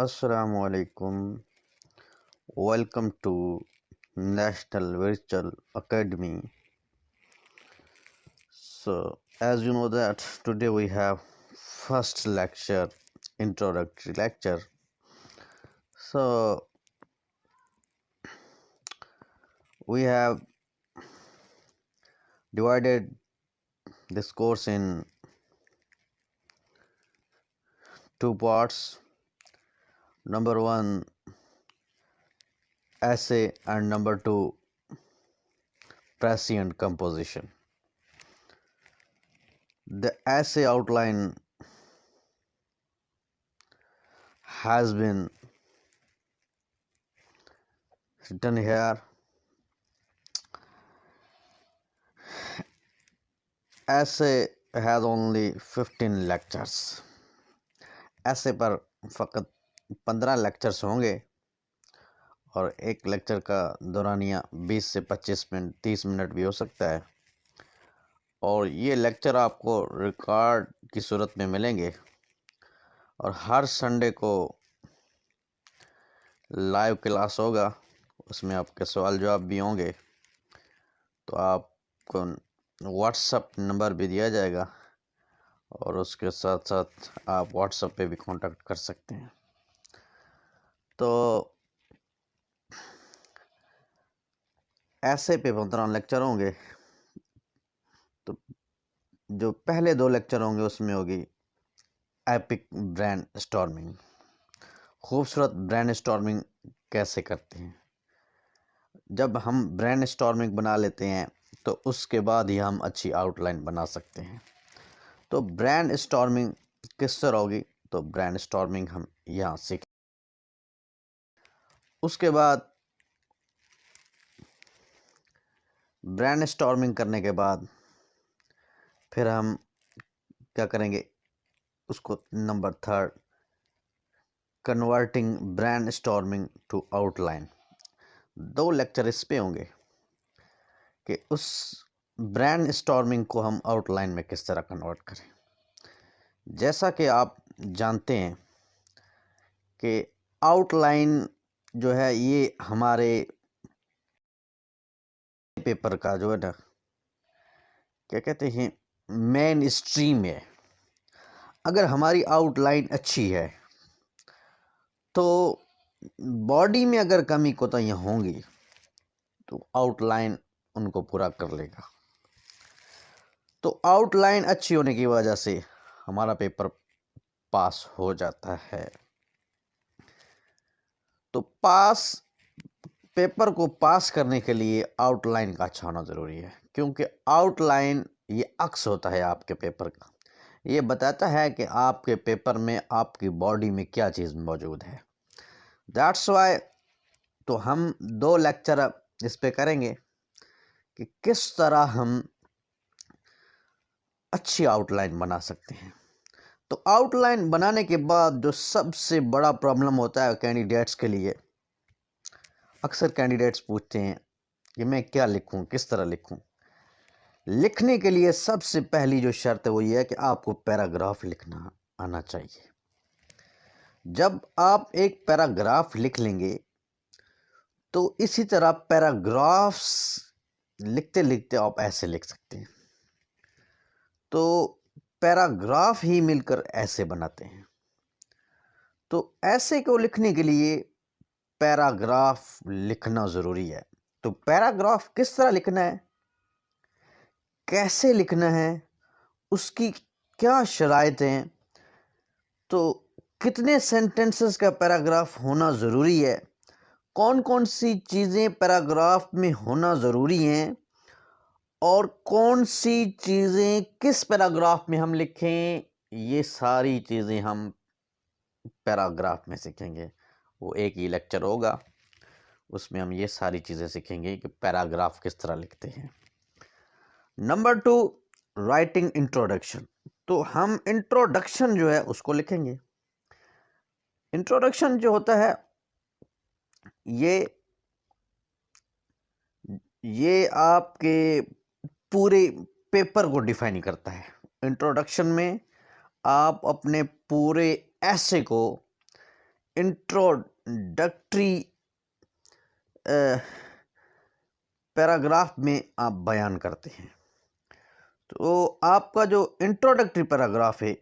Assalamualaikum. Welcome to National Virtual Academy. So, as you know that today we have first lecture, introductory lecture. So, we have divided this course in two parts. Number one, essay, and number two, prescient composition. The essay outline has been written here. Essay has only 15 lectures. ऐसे पर फ़कत 15 lectures होंगे और एक lecture का दौरानिया 20 से 25 minute 30 minute भी हो सकता है। और ये लेक्चर आपको रिकॉर्ड की सूरत में मिलेंगे और हर संडे को लाइव क्लास होगा, उसमें आपके सवाल जवाब भी होंगे। तो आपको व्हाट्सएप नंबर भी दिया जाएगा और उसके साथ साथ आप व्हाट्सएप पे भी कांटेक्ट कर सकते हैं। तो ऐसे पे 15 लेक्चर होंगे। तो जो पहले 2 लेक्चर होंगे उसमें होगी एपिक ब्रेन स्टॉर्मिंग, खूबसूरत ब्रेन स्टॉर्मिंग कैसे करते हैं। जब हम ब्रेन स्टॉर्मिंग बना लेते हैं तो उसके बाद ही हम अच्छी आउटलाइन बना सकते हैं। तो ब्रेन स्टॉर्मिंग किस तरह होगी, तो ब्रेन स्टॉर्मिंग हम यहाँ सीखें। उसके बाद ब्रेन स्टॉर्मिंग करने के बाद फिर हम क्या करेंगे, उसको number 3, converting brainstorming to outline. 2 lecture इस पे होंगे कि उस ब्रेन स्टॉर्मिंग को हम आउटलाइन में किस तरह कन्वर्ट करें। जैसा कि आप जानते हैं कि आउटलाइन जो है ये हमारे पेपर का जो है ना, क्या कहते हैं, मेन स्ट्रीम है। अगर हमारी आउटलाइन अच्छी है तो बॉडी में अगर कमी कोताहियाँ होंगी तो आउटलाइन उनको पूरा कर लेगा। तो आउटलाइन अच्छी होने की वजह से हमारा पेपर पास हो जाता है। तो पेपर को पास करने के लिए आउटलाइन का अच्छा होना ज़रूरी है, क्योंकि आउटलाइन ये अक्स होता है आपके पेपर का। ये बताता है कि आपके पेपर में आपकी बॉडी में क्या चीज़ मौजूद है। दैट्स वाई तो हम 2 लेक्चर इस पे करेंगे कि किस तरह हम अच्छी आउटलाइन बना सकते हैं। तो आउटलाइन बनाने के बाद जो सबसे बड़ा प्रॉब्लम होता है कैंडिडेट्स के लिए, अक्सर कैंडिडेट्स पूछते हैं कि मैं क्या लिखूं, किस तरह लिखूं। लिखने के लिए सबसे पहली जो शर्त है वो ये है कि आपको पैराग्राफ लिखना आना चाहिए। जब आप एक पैराग्राफ लिख लेंगे तो इसी तरह पैराग्राफ्स लिखते लिखते आप ऐसे लिख सकते हैं। तो पैराग्राफ ही मिलकर ऐसे बनाते हैं। तो ऐसे को लिखने के लिए पैराग्राफ लिखना ज़रूरी है। तो पैराग्राफ किस तरह लिखना है, कैसे लिखना है, उसकी क्या शराइत हैं, तो कितने सेंटेंसेस का पैराग्राफ होना ज़रूरी है, कौन कौन सी चीज़ें पैराग्राफ में होना ज़रूरी हैं और कौन सी चीज़ें किस पैराग्राफ में हम लिखें, ये सारी चीज़ें हम पैराग्राफ में सीखेंगे। वो एक ही लेक्चर होगा, उसमें हम ये सारी चीज़ें सीखेंगे कि पैराग्राफ किस तरह लिखते हैं। Number 2, writing introduction. तो हम इंट्रोडक्शन जो है उसको लिखेंगे। इंट्रोडक्शन जो होता है ये आपके पूरे पेपर को डिफाइन करता है। इंट्रोडक्शन में आप अपने पूरे ऐसे को इंट्रोडक्टरी पैराग्राफ में आप बयान करते हैं। तो आपका जो इंट्रोडक्टरी पैराग्राफ है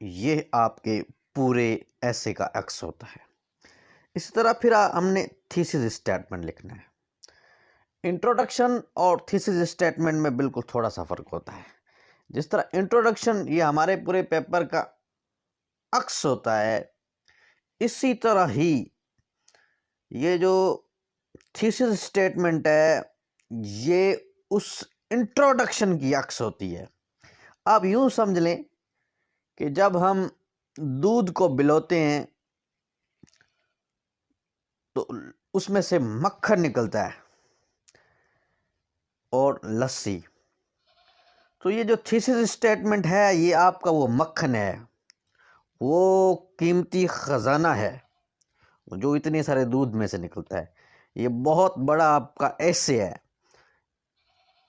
ये आपके पूरे ऐसे का अक्स होता है। इसी तरह फिर हमने थीसिस स्टेटमेंट लिखना है। इंट्रोडक्शन और थीसिस स्टेटमेंट में बिल्कुल थोड़ा सा फर्क होता है। जिस तरह इंट्रोडक्शन ये हमारे पूरे पेपर का अक्स होता है, इसी तरह ही ये जो थीसिस स्टेटमेंट है ये उस इंट्रोडक्शन की अक्स होती है। आप यूं समझ लें कि जब हम दूध को बिलोते हैं तो उसमें से मक्खन निकलता है और लस्सी। तो ये जो थीसिस स्टेटमेंट है ये आपका वो मक्खन है, वो कीमती खजाना है जो इतने सारे दूध में से निकलता है। ये बहुत बड़ा आपका ऐसे है,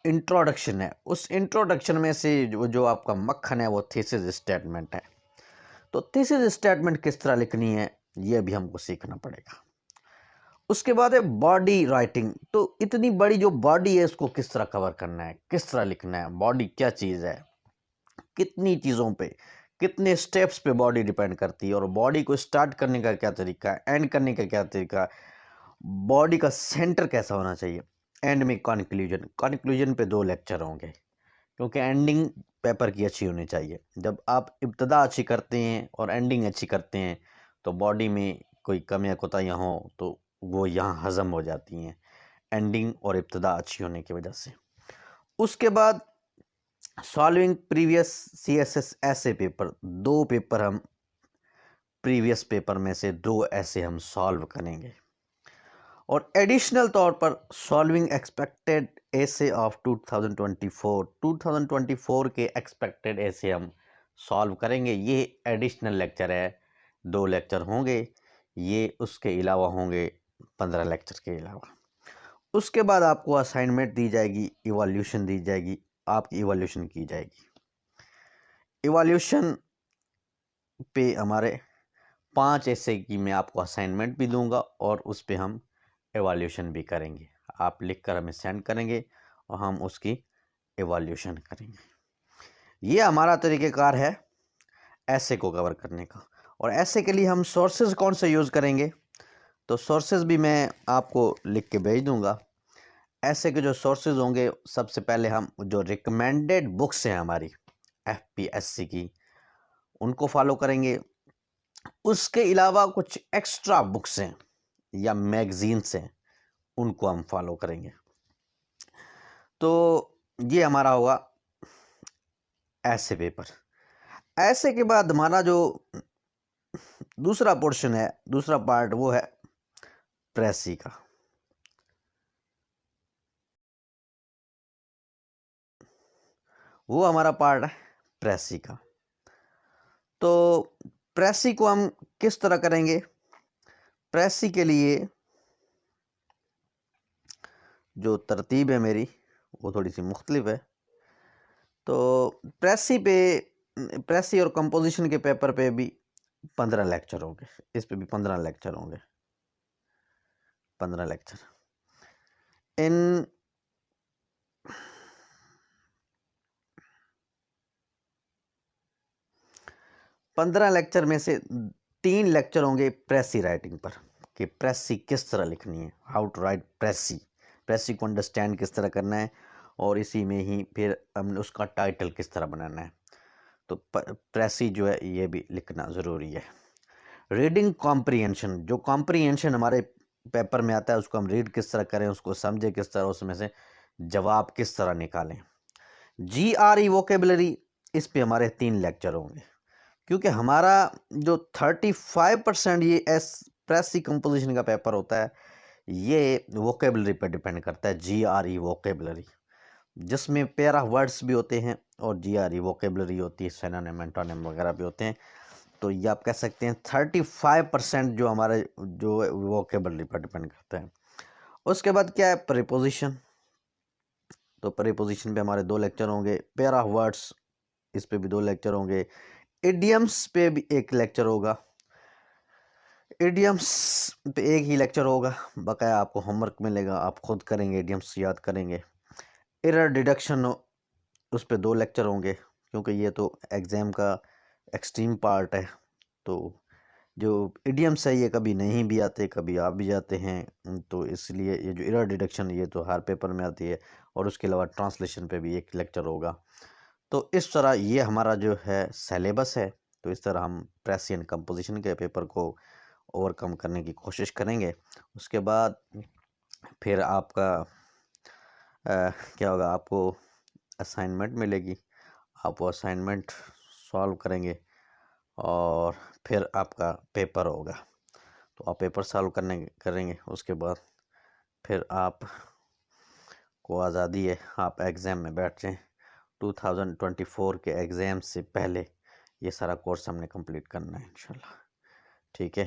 इंट्रोडक्शन है। उस इंट्रोडक्शन में से जो आपका मक्खन है वो थीसिस स्टेटमेंट है। तो थीसिस स्टेटमेंट किस तरह लिखनी है ये भी हमको सीखना पड़ेगा। उसके बाद है बॉडी राइटिंग। तो इतनी बड़ी जो बॉडी है उसको किस तरह कवर करना है, किस तरह लिखना है, बॉडी क्या चीज़ है, कितनी चीज़ों पे, कितने स्टेप्स पे बॉडी डिपेंड करती है, और बॉडी को स्टार्ट करने का क्या तरीका है, एंड करने का क्या तरीका, बॉडी का सेंटर कैसा होना चाहिए, एंड में कंक्लूजन। कंक्लूजन पे 2 लेक्चर होंगे क्योंकि एंडिंग पेपर की अच्छी होनी चाहिए। जब आप इब्तदा अच्छी करते हैं और एंडिंग अच्छी करते हैं तो बॉडी में कोई कमियां कोताहियां हो तो वो यहाँ हज़म हो जाती हैं, एंडिंग और इब्तदा अच्छी होने की वजह से। उसके बाद सॉल्विंग प्रीवियस CSS ऐसे पेपर, 2 पेपर हम प्रीवियस पेपर में से 2 ऐसे हम सॉल्व करेंगे। और एडिशनल तौर पर सॉल्विंग एक्सपेक्टेड ऐसे ऑफ 2024 के एक्सपेक्टेड ऐसे हम सॉल्व करेंगे। ये एडिशनल लेक्चर है, 2 लेक्चर होंगे ये, उसके अलावा होंगे 15 लेक्चर के अलावा। उसके बाद आपको असाइनमेंट दी जाएगी, इवैल्यूएशन दी जाएगी, आपकी इवैल्यूएशन की जाएगी। इवैल्यूएशन पे हमारे 5 ऐसे की मैं आपको असाइनमेंट भी दूंगा और उस पे हम एवैल्यूएशन भी करेंगे। आप लिखकर हमें सेंड करेंगे और हम उसकी एवैल्यूएशन करेंगे। ये हमारा तरीक़ेकार है ऐसे को कवर करने का। और ऐसे के लिए हम सोर्सेज कौन से यूज़ करेंगे, तो सोर्सेज भी मैं आपको लिख के भेज दूंगा। ऐसे के जो सोर्सेज होंगे, सबसे पहले हम जो रिकमेंडेड बुक्स हैं हमारी FPSC की उनको फॉलो करेंगे। उसके अलावा कुछ एक्स्ट्रा बुक्स हैं या मैगजीन्स हैं उनको हम फॉलो करेंगे। तो ये हमारा होगा ऐसे पेपर। ऐसे के बाद हमारा जो दूसरा पोर्शन है, दूसरा पार्ट, वो है प्रेसी का। वो हमारा पार्ट है प्रेसी का। तो प्रेसी को हम किस तरह करेंगे, प्रेसी के लिए जो तरतीब है मेरी वो थोड़ी सी मुख्तलिफ है। तो प्रेसी और कंपोजिशन के पेपर पे भी 15 लेक्चर होंगे, इस पे भी 15 लेक्चर होंगे, 15 लेक्चर। इन 15 लेक्चर में से 3 लेक्चर होंगे प्रेसी राइटिंग पर, कि प्रेसी किस तरह लिखनी है, हाउ टू राइट प्रेसी, प्रेसी को अंडरस्टैंड किस तरह करना है, और इसी में ही फिर हमने उसका टाइटल किस तरह बनाना है। तो प्रेसी जो है ये भी लिखना ज़रूरी है। रीडिंग कॉम्प्रीहेंशन, जो कॉम्प्रीहेंशन हमारे पेपर में आता है उसको हम रीड किस तरह करें, उसको समझे किस तरह, उसमें से जवाब किस तरह निकालें। GRE वोकेबलरी, इस पे हमारे 3 लेक्चर होंगे क्योंकि हमारा जो 35% ये प्रेसी कंपोजिशन का पेपर होता है ये वोकेबलरी पर डिपेंड करता है। GRE वोकेबलरी जिसमें पेयर ऑफ वर्ड्स भी होते हैं और GRE वोकेबलरी होती है, सिनोनिम एंटोनिम वगैरह भी होते हैं। तो ये आप कह सकते हैं 35% जो हमारे जो वोकेबलरी पर डिपेंड करता है। उसके बाद क्या है, प्रीपोजिशन। तो प्रीपोजिशन पे हमारे 2 लेक्चर होंगे। पेयर ऑफ वर्ड्स, इस पे भी 2 लेक्चर होंगे। इडियम्स पे भी 1 लेक्चर होगा। इडियम्स पे एक ही लेक्चर होगा, बकाया आपको होमवर्क मिलेगा, आप खुद करेंगे, इडियम्स याद करेंगे। एरर डिडक्शन उस पे 2 लेक्चर होंगे, क्योंकि ये तो एग्ज़ाम का एक्सट्रीम पार्ट है। तो जो इडियम्स है ये कभी नहीं भी आते, कभी आ भी जाते हैं, तो इसलिए ये जो एरर डिडक्शन ये तो हर पेपर में आती है। और उसके अलावा ट्रांसलेशन पे भी एक लेक्चर होगा। तो इस तरह ये हमारा जो है सिलेबस है। तो इस तरह हम प्रेसियन कंपोजिशन के पेपर को ओवरकम करने की कोशिश करेंगे। उसके बाद फिर आपका क्या होगा, आपको असाइनमेंट मिलेगी, आप वो असाइनमेंट सॉल्व करेंगे और फिर आपका पेपर होगा। तो आप पेपर सॉल्व करेंगे, उसके बाद फिर आप को आज़ादी है, आप एग्ज़ाम में बैठ जाएँ। 2024 के एग्ज़ाम से पहले ये सारा कोर्स हमने कंप्लीट करना है इंशाल्लाह। ठीक है।